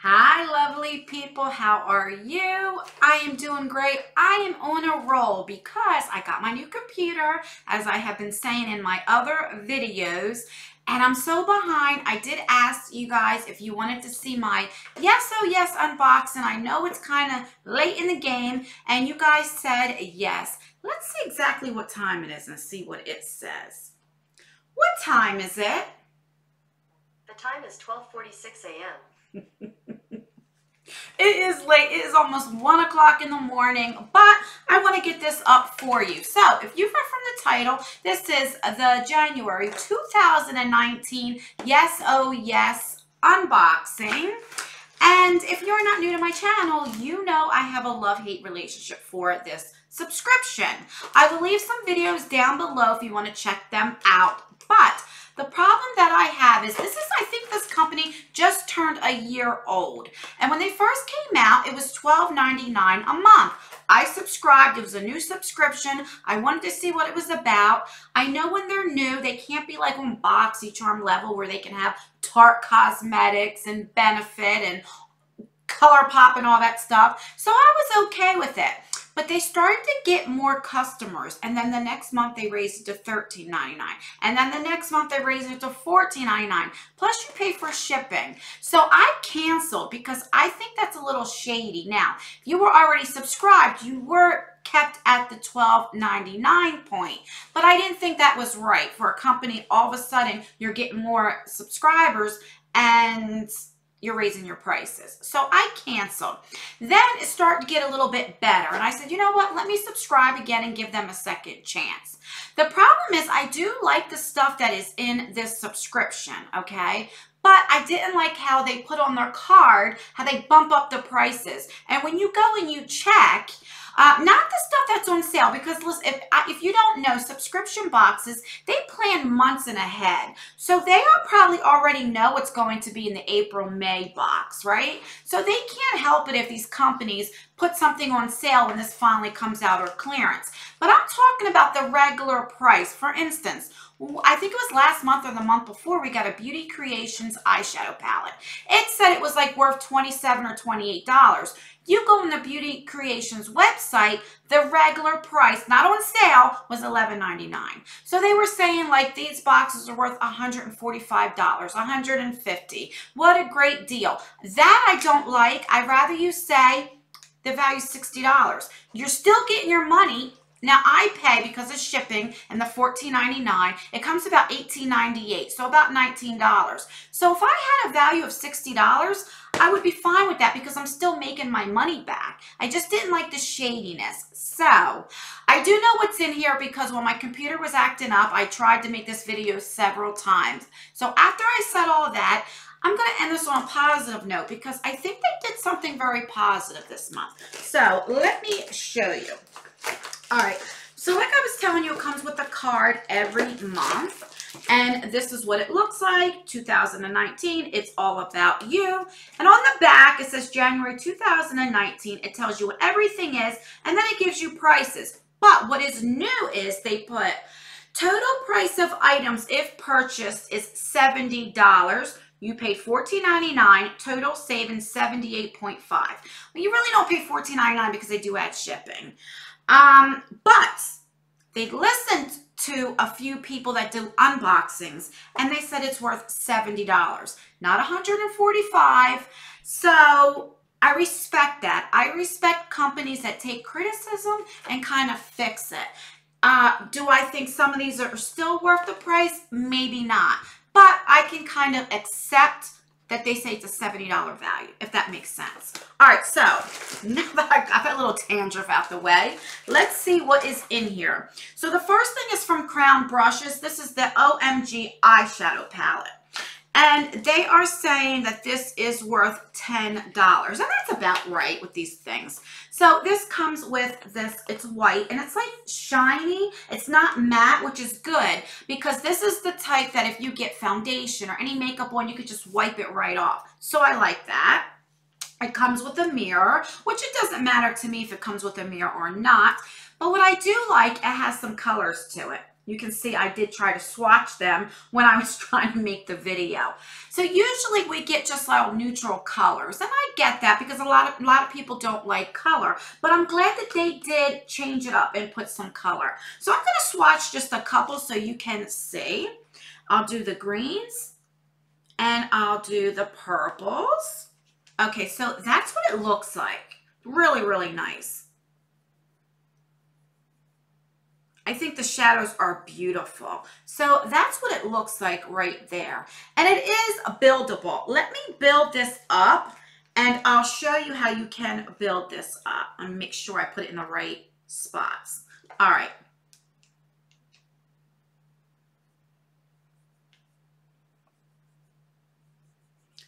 Hi, lovely people. How are you? I am doing great. I am on a roll because I got my new computer, as I have been saying in my other videos, and I'm so behind. I did ask you guys if you wanted to see my Yes Oh Yes unboxing. I know it's kind of late in the game, and you guys said yes. Let's see exactly what time it is and see what it says. What time is it? The time is 12:46 a.m. It is late. It is almost 1 o'clock in the morning, but I want to get this up for you. So if you've read from the title, this is the January 2019 Yes Oh Yes unboxing. And if you're not new to my channel, you know I have a love-hate relationship for this subscription. I will leave some videos down below if you want to check them out. But the problem that I have is I think this company just turned a year old. And when they first came out, it was $12.99 a month. I subscribed. It was a new subscription. I wanted to see what it was about. I know when they're new, they can't be like on BoxyCharm level where they can have Tarte Cosmetics and Benefit and ColourPop and all that stuff. So I was okay with it. But they started to get more customers, and then the next month they raised it to $13.99, and then the next month they raised it to $14.99. Plus you pay for shipping. So I canceled because I think that's a little shady. Now, if you were already subscribed, you were kept at the $12.99 point, but I didn't think that was right for a company. All of a sudden, you're getting more subscribers and you're raising your prices. So I canceled. Then it started to get a little bit better. And I said, you know what? Let me subscribe again and give them a second chance. The problem is I do like the stuff that is in this subscription, okay? But I didn't like how they put on their card, how they bump up the prices. And when you go and you check, not the stuff that's on sale, because listen, if you don't know, subscription boxes, they plan months in ahead. So they probably already know what's going to be in the April-May box, right? So they can't help it if these companies put something on sale when this finally comes out or clearance. But I'm talking about the regular price. For instance, I think it was last month or the month before, we got a Beauty Creations eyeshadow palette. It said it was like worth $27 or $28. You go on the Beauty Creations website, the regular price, not on sale, was $11.99. So they were saying like these boxes are worth $145, $150. What a great deal. That I don't like. I'd rather you say the value is $60. You're still getting your money. Now I pay, because of shipping and the $14.99, it comes to about $18.98, so about $19. So if I had a value of $60, I would be fine with that because I'm still making my money back. I just didn't like the shadiness. So I do know what's in here because when my computer was acting up, I tried to make this video several times. So after I said all that, I'm going to end this on a positive note because I think they did something very positive this month. So let me show you. All right, so like I was telling you, it comes with a card every month, and this is what it looks like. 2019, it's all about you. And on the back, it says January 2019. It tells you what everything is, and then it gives you prices. But what is new is they put total price of items if purchased is $70. You paid $14.99, total savings $78.5. Well, you really don't pay $14.99 because they do add shipping. But they listened to a few people that do unboxings, and they said it's worth $70, not $145. So I respect that. I respect companies that take criticism and kind of fix it. Do I think some of these are still worth the price? Maybe not. But I can kind of accept that they say it's a $70 value, if that makes sense. All right, so now that I got that little tangent out the way, let's see what is in here. So the first thing is from Crown Brushes. This is the OMG eyeshadow palette. And they are saying that this is worth $10. And that's about right with these things. So this comes with this, it's white, and it's like shiny. It's not matte, which is good, because this is the type that if you get foundation or any makeup on, you could just wipe it right off. So I like that. It comes with a mirror, which it doesn't matter to me if it comes with a mirror or not. But what I do like, it has some colors to it. You can see I did try to swatch them when I was trying to make the video. So usually we get just like neutral colors, and I get that because a lot of people don't like color, but I'm glad that they did change it up and put some color. So I'm going to swatch just a couple so you can see. I'll do the greens and I'll do the purples. Okay, so that's what it looks like. Really, really nice. I think the shadows are beautiful. So that's what it looks like right there. And it is buildable. Let me build this up and I'll show you how you can build this up and make sure I put it in the right spots. All right.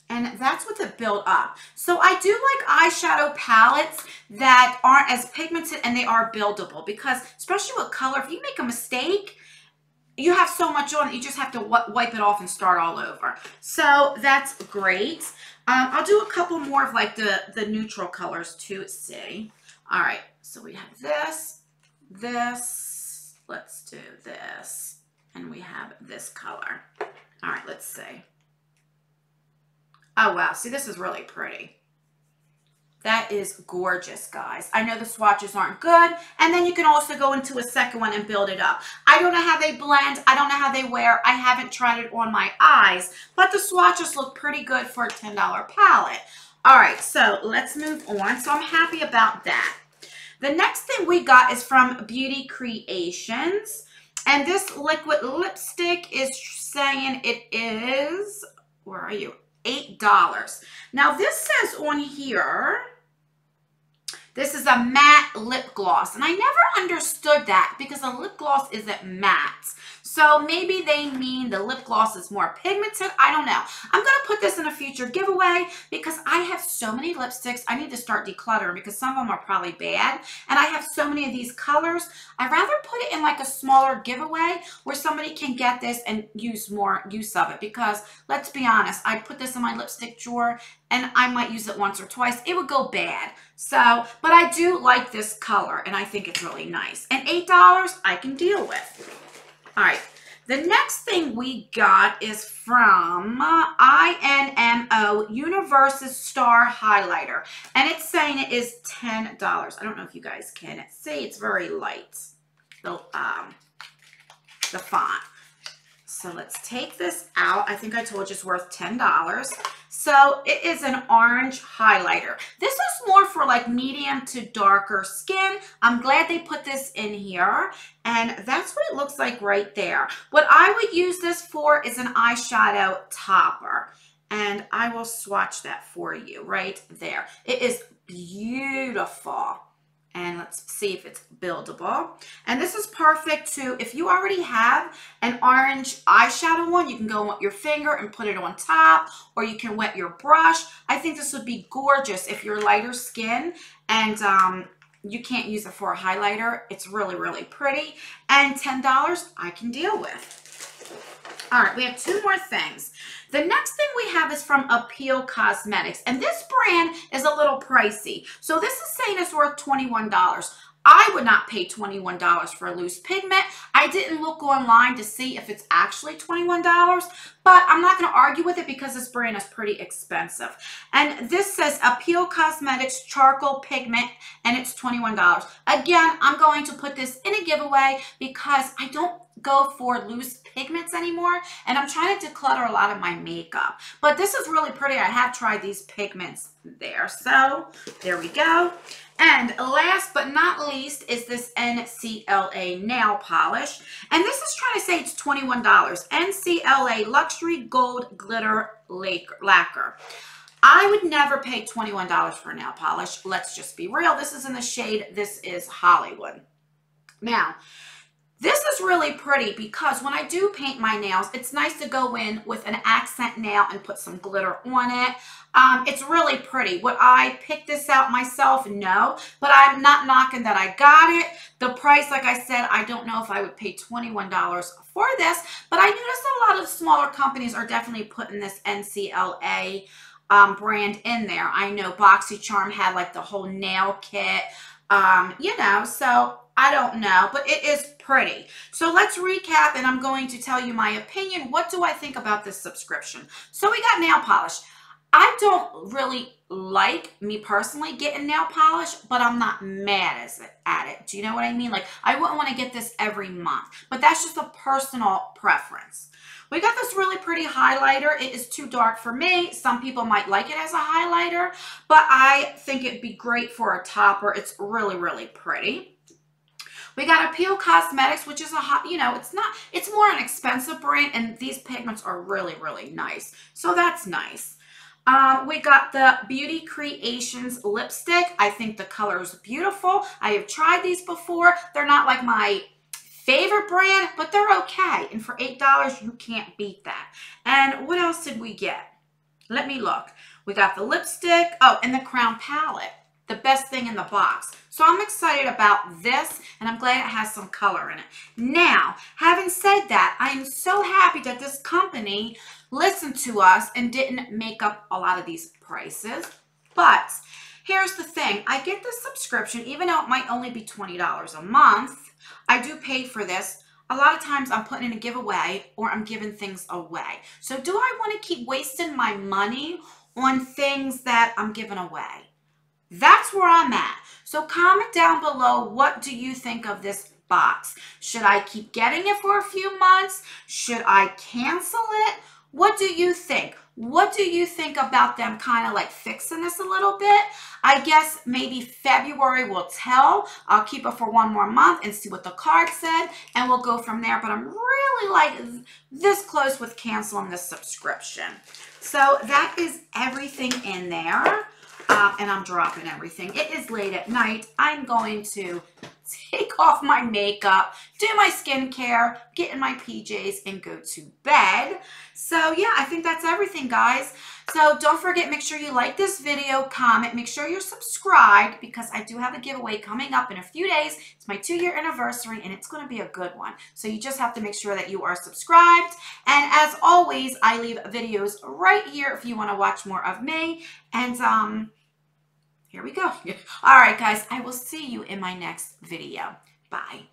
And that's what the build up. So I do like eyeshadow palettes that aren't as pigmented and they are buildable, because especially with color, if you make a mistake, you have so much on that you just have to wipe it off and start all over. So that's great. I'll do a couple more of like the neutral colors to see. All right, so we have this, let's do this, and we have this color. All right, let's see. Oh, wow. See, this is really pretty. That is gorgeous, guys. I know the swatches aren't good. And then you can also go into a second one and build it up. I don't know how they blend. I don't know how they wear. I haven't tried it on my eyes. But the swatches look pretty good for a $10 palette. All right, so let's move on. So I'm happy about that. The next thing we got is from Beauty Creations. And this liquid lipstick is saying it is, where are you? $8. Now this says on here, this is a matte lip gloss, and I never understood that because a lip gloss isn't matte. So maybe they mean the lip gloss is more pigmented. I don't know. I'm going to put this in a future giveaway because I have so many lipsticks. I need to start decluttering because some of them are probably bad. And I have so many of these colors. I'd rather put it in like a smaller giveaway where somebody can get this and use more use of it. Because let's be honest, I put this in my lipstick drawer and I might use it once or twice. It would go bad. So, but I do like this color and I think it's really nice. And $8 I can deal with. All right, the next thing we got is from INMO Universe's Star Highlighter. And it's saying it is $10. I don't know if you guys can see. It's very light, the font. So let's take this out. I think I told you it's worth $10. So it is an orange highlighter. This is more for like medium to darker skin. I'm glad they put this in here. And that's what it looks like right there. What I would use this for is an eyeshadow topper. And I will swatch that for you right there. It is beautiful. And let's see if it's buildable. And this is perfect too. If you already have an orange eyeshadow one, you can go with your finger and put it on top, or you can wet your brush. I think this would be gorgeous if you're lighter skin and you can't use it for a highlighter. It's really, really pretty. And $10 I can deal with. All right, we have two more things. The next thing we have is from Appeal Cosmetics, and this brand is a little pricey. So this is saying it's worth $21. I would not pay $21 for a loose pigment. I didn't look online to see if it's actually $21, but I'm not going to argue with it because this brand is pretty expensive. And this says Appeal Cosmetics Charcoal Pigment, and it's $21. Again, I'm going to put this in a giveaway because I don't go for loose pigments anymore, and I'm trying to declutter a lot of my makeup. But this is really pretty. I have tried these pigments there. So there we go. And last but not least is this NCLA nail polish. And this is trying to say it's $21. NCLA Luxury Gold Glitter Lacquer. I would never pay $21 for a nail polish. Let's just be real. This is in the shade, this is Hollywood. Now, this is really pretty because when I do paint my nails, it's nice to go in with an accent nail and put some glitter on it. It's really pretty. Would I pick this out myself? No, but I'm not knocking that I got it. The price, like I said, I don't know if I would pay $21 for this, but I noticed a lot of smaller companies are definitely putting this NCLA brand in there. I know BoxyCharm had like the whole nail kit, you know, so I don't know, but it is pretty. So let's recap, and I'm going to tell you my opinion. What do I think about this subscription? So we got nail polish. I don't really like, me personally, getting nail polish, but I'm not mad at it. Do you know what I mean? Like, I wouldn't want to get this every month, but that's just a personal preference. We got this really pretty highlighter. It is too dark for me. Some people might like it as a highlighter, but I think it'd be great for a topper. It's really, really pretty. We got Appeal Cosmetics, which is a hot, you know, it's more an expensive brand, and these pigments are really, really nice. So that's nice. We got the Beauty Creations lipstick. I think the color is beautiful. I have tried these before. They're not like my favorite brand, but they're okay. And for $8, you can't beat that. And what else did we get? Let me look. We got the lipstick. Oh, and the Crown palette. The best thing in the box. So I'm excited about this, and I'm glad it has some color in it. Now, having said that, I am so happy that this company listened to us and didn't make up a lot of these prices. But here's the thing. I get this subscription, even though it might only be $20 a month. I do pay for this. A lot of times I'm putting in a giveaway or I'm giving things away. So do I want to keep wasting my money on things that I'm giving away? That's where I'm at. So comment down below, what do you think of this box? Should I keep getting it for a few months? Should I cancel it? What do you think? What do you think about them kind of like fixing this a little bit? I guess maybe February will tell. I'll keep it for one more month and see what the card said, and we'll go from there. But I'm really like this close with canceling this subscription. So that is everything in there. And I'm dropping everything. It is late at night. I'm going to take off my makeup, do my skincare, get in my PJs, and go to bed. So yeah, I think that's everything, guys. So don't forget, make sure you like this video, comment, make sure you're subscribed, because I do have a giveaway coming up in a few days. It's my 2-year anniversary, and it's going to be a good one. So you just have to make sure that you are subscribed. And as always, I leave videos right here if you want to watch more of me. And here we go. All right, guys, I will see you in my next video. Bye.